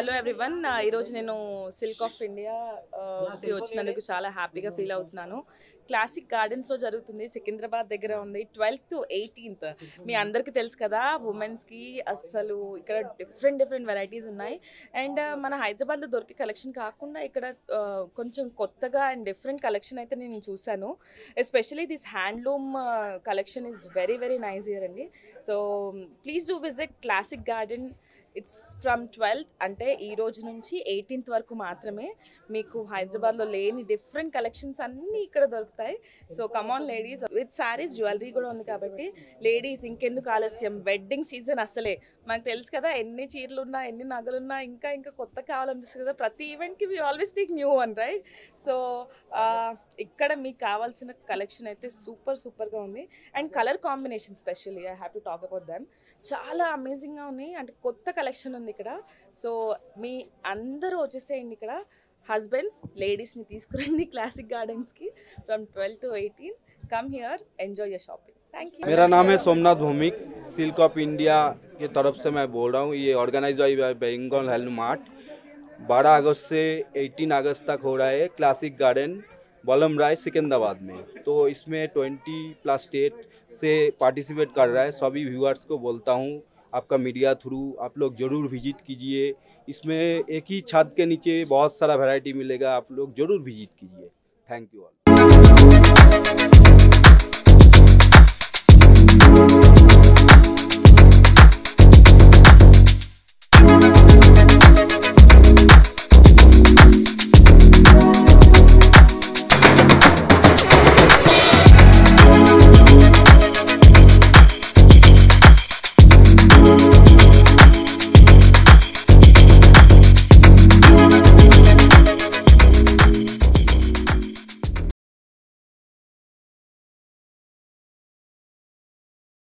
Hello everyone, ఈరోజు నేను silk of ఇండియాకి వచ్చినందుకు చాలా హ్యాపీగా ఫీల్ అవుతున్నాను. క్లాసిక్ గార్డెన్స్లో జరుగుతుంది, సికింద్రాబాద్ దగ్గర ఉంది. 12th to 18th మీ అందరికీ తెలుసు కదా, ఉమెన్స్కి అస్సలు ఇక్కడ డిఫరెంట్ వెరైటీస్ ఉన్నాయి. అండ్ మన హైదరాబాద్లో దొరికే కలెక్షన్ కాకుండా ఇక్కడ కొంచెం కొత్తగా అండ్ డిఫరెంట్ కలెక్షన్ అయితే నేను చూశాను. Especially this handloom collection is very nice here అండి. So please do visit Classic Garden. It's from 12th అంటే ఈ రోజు నుంచి 18th వరకు మాత్రమే. మీకు హైదరాబాద్లో లేని డిఫరెంట్ కలెక్షన్స్ అన్నీ ఇక్కడ దొరుకుతాయి. So come on ladies, with saris, jewellery కూడా ఉంది కాబట్టి లేడీస్ ఇంకెందుకు ఆలస్యం. వెడ్డింగ్ సీజన్ అసలే మనకు తెలుసు కదా, ఎన్ని చీరలు ఉన్నా ఎన్ని నగలున్నా ఇంకా కొత్త కావాలనిపిస్తుంది కదా. ప్రతి ఈవెంట్కి we always think new one, right? So ఇక్కడ మీకు కావాల్సిన కలెక్షన్ అయితే సూపర్గా ఉంది. And colour combination specially I have to talk about them. చాలా అమేజింగ్గా ఉన్నాయి. అంటే కొత్త కలెక్షన్ ఉంది ఇక్కడ. సో మీ అందరూ వచ్చేసేయండి ఇక్కడ. హస్బెండ్స్ లేడీస్ని తీసుకురండి క్లాసిక్ గార్డెన్స్కి. From 12 to 18 come here, enjoy your shopping. Thank you. मेरा नाम है Somnath Bhowmik, Silk of India के तरफ से मैं बोल रहा हूँ. ये organize by Bengal handloom art. 12 अगस्त से 18 अगस्त तक हो रहा है क्लासिक गार्डन बलम राय सिकंदराबाद में. तो इसमें 20+ स्टेट से पार्टिसिपेट कर रहा है. सभी व्यूअर्स को बोलता हूँ, आपका मीडिया थ्रू आप लोग ज़रूर विजिट कीजिए. इसमें एक ही छत के नीचे बहुत सारा वैरायटी मिलेगा, आप लोग ज़रूर विजिट कीजिए. Thank you all.